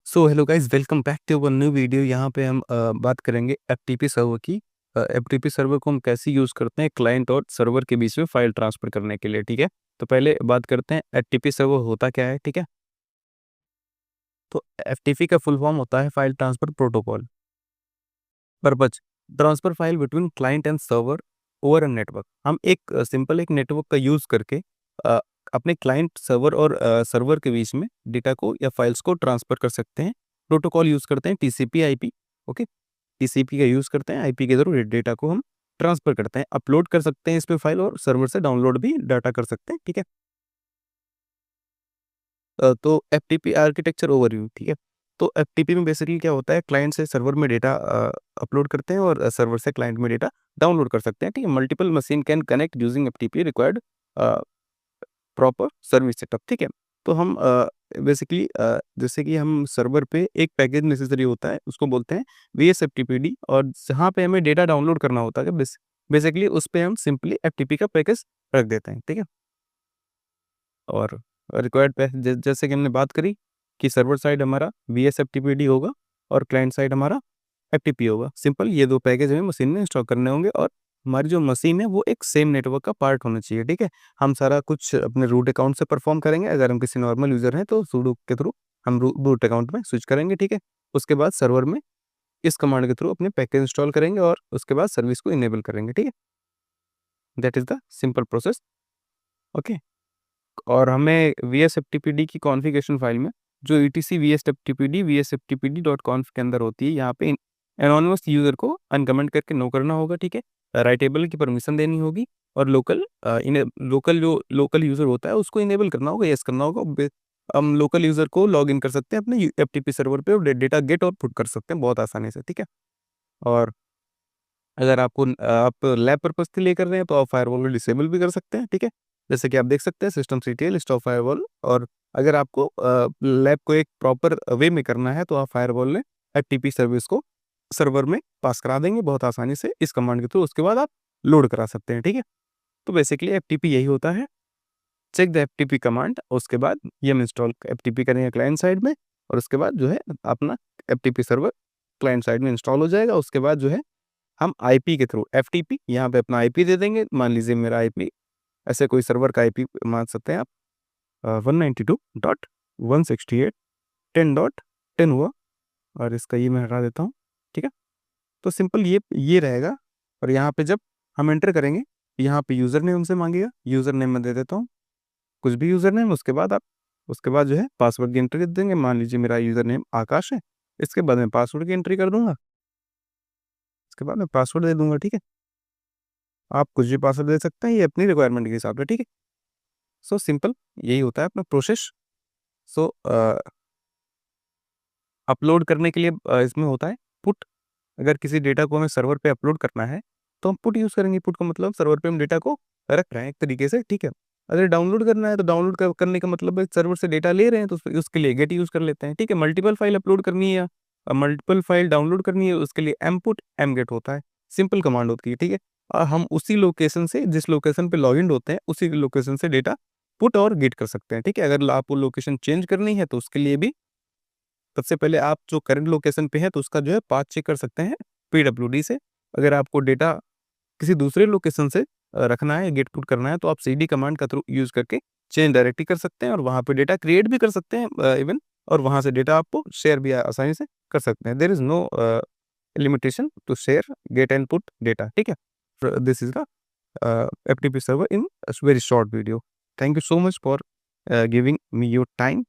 So hello guys, welcome back to one new video. यहाँ पे हम बात करेंगे एफटीपी सर्वर की। एफटीपी सर्वर को हम कैसे यूज़ करते हैं क्लाइंट और सर्वर के बीच में फाइल ट्रांसफ़र करने के लिए, ठीक है। तो पहले बात करते हैं एफटीपी सर्वर होता क्या है, ठीक है। तो एफटीपी का फुल फॉर्म होता है file transfer protocol. Purpose, transfer file between client and server over a network. हम एक सिंपल एक नेटवर्क का यूज़ करके अ, अपने क्लाइंट सर्वर और सर्वर के बीच में डेटा को या फाइल्स को ट्रांसफ़र कर सकते हैं। प्रोटोकॉल यूज़ करते हैं टीसीपी आईपी। ओके, टीसीपी का यूज़ करते हैं, आईपी के थ्रू डेटा को हम ट्रांसफ़र करते हैं, अपलोड कर सकते हैं इस पे फाइल, और सर्वर से डाउनलोड भी डाटा कर सकते हैं, ठीक है। तो एफटीपी आर्किटेक्चर ओवरव्यू, ठीक है। तो एफटीपी में बेसिकली क्या होता है, क्लाइंट से सर्वर में डेटा अपलोड करते हैं और सर्वर से क्लाइंट में डेटा डाउनलोड कर सकते हैं, ठीक है। Multiple machine can connect using FTP required proper service setup, ठीक है। तो हम बेसिकली जैसे कि हम सर्वर पे एक पैकेज नेसेसरी होता है, उसको बोलते हैं वीएसएफटीपीडी, और जहाँ पे हमें डेटा डाउनलोड करना होता है बेसिकली उस पे हम सिंपली एफटीपी का पैकेज रख देते हैं, ठीक है। और रिक्वायर्ड जैसे कि हमने बात करी कि सर्वर साइड हमारा वीएसएफटीपीडी होगा और क्लाइंट साइड हमारा एफटीपी होगा। सिंपल ये दो पैकेज हमें मशीन में इंस्टॉल करने होंगे, और हमारी जो मशीन है वो एक सेम नेटवर्क का पार्ट होना चाहिए, ठीक है। हम सारा कुछ अपने रूट अकाउंट से परफॉर्म करेंगे। अगर हम किसी नॉर्मल यूज़र हैं तो sudo के थ्रू हम रूट अकाउंट में स्विच करेंगे, ठीक है। उसके बाद सर्वर में इस कमांड के थ्रू अपने पैकेज इंस्टॉल करेंगे और उसके बाद सर्विस को इनेबल करेंगे, ठीक है। That is the simple process. Okay. और हमें वीएसएफटीपीडी की कॉन्फ़िगरेशन फाइल में जो ईटीसी वीएसएफटीपीडी वीएसएफटीपीडी.conf के अंदर होती है, यहाँ पे एनोनिमस यूज़र को अनकमेंट करके नो करना होगा, ठीक है। राइटेबल की परमिशन देनी होगी, और लोकल जो लोकल यूज़र होता है उसको इनेबल करना होगा, येस करना होगा। हम लोकल यूज़र को लॉग इन कर सकते हैं अपने एफटीपी सर्वर पे, और डेटा गेट और पुट कर सकते हैं बहुत आसानी से, ठीक है। और अगर आप लैब पर्पज़ के लिए कर रहे हैं तो आप फायरवॉल को डिसेबल भी कर सकते हैं, ठीक है। जैसे कि आप देख सकते हैं सिस्टम सीटीएल स्टॉप फायरवॉल। और अगर आपको लैब को एक प्रॉपर वे में करना है तो आप फायरवॉल में एफटीपी सर्विस को सर्वर में पास करा देंगे बहुत आसानी से इस कमांड के थ्रू। उसके बाद आप लोड करा सकते हैं, ठीक है। तो बेसिकली एफटीपी यही होता है, चेक द एफटीपी कमांड। उसके बाद ये हम इंस्टॉल एफटीपी करेंगे क्लाइंट साइड में, और उसके बाद जो है अपना एफटीपी सर्वर क्लाइंट साइड में इंस्टॉल हो जाएगा। उसके बाद जो है हम आईपी के थ्रू एफटीपी यहाँ पे अपना आईपी दे देंगे। मान लीजिए मेरा आईपी, ऐसे कोई सर्वर का आईपी मान सकते हैं आप 192.168.10.10 हुआ, और इसका ये मैं हटा देता हूँ, ठीक है। तो सिंपल ये रहेगा। और यहाँ पे जब हम एंटर करेंगे, यहाँ पे यूज़र नेम हमसे मांगेगा, यूज़र नेम मैं दे देता हूँ, कुछ भी यूज़र नेम। उसके बाद जो है पासवर्ड की एंट्री कर देंगे। मान लीजिए मेरा यूज़र नेम आकाश है, इसके बाद मैं पासवर्ड की एंट्री कर दूंगा, इसके बाद मैं पासवर्ड दे दूंगा, ठीक है। आप कुछ भी पासवर्ड दे सकते हैं, ये अपनी रिक्वायरमेंट के हिसाब से, ठीक है। सो सिंपल यही होता है अपना प्रोसेस। सो अपलोड करने के लिए इसमें होता है पुट। अगर किसी डेटा को हमें सर्वर पे अपलोड करना है तो हम पुट यूज़ करेंगे। पुट का मतलब सर्वर पे हम डेटा को रख रहे हैं एक तरीके से, ठीक है। अगर डाउनलोड करना है तो करने का मतलब है सर्वर से डेटा ले रहे हैं, तो उसके लिए गेट यूज़ कर लेते हैं, ठीक है। मल्टीपल फाइल अपलोड करनी है या मल्टीपल फाइल डाउनलोड करनी है, उसके लिए एम पुट एम गेट होता है, सिंपल कमांड होती है, ठीक है। हम उसी लोकेशन से, जिस लोकेशन पे लॉगिन होते हैं उसी लोकेशन से डेटा पुट और गेट कर सकते हैं, ठीक है। अगर आपको लोकेशन चेंज करनी है तो उसके लिए भी सबसे पहले आप जो करंट लोकेशन पे है तो उसका जो है पाथ चेक कर सकते हैं पीडब्ल्यूडी से। अगर आपको डेटा किसी दूसरे लोकेशन से रखना है, गेट पुट करना है, तो आप सीडी कमांड का थ्रू यूज़ करके चेंज डायरेक्टली कर सकते हैं, और वहाँ पे डेटा क्रिएट भी कर सकते हैं इवन, और वहाँ से डेटा आपको शेयर भी आसानी से कर सकते हैं। There is no limitation to share get and put data, ठीक है। This is the FTP server in a very short video. Thank you so much for giving me your time.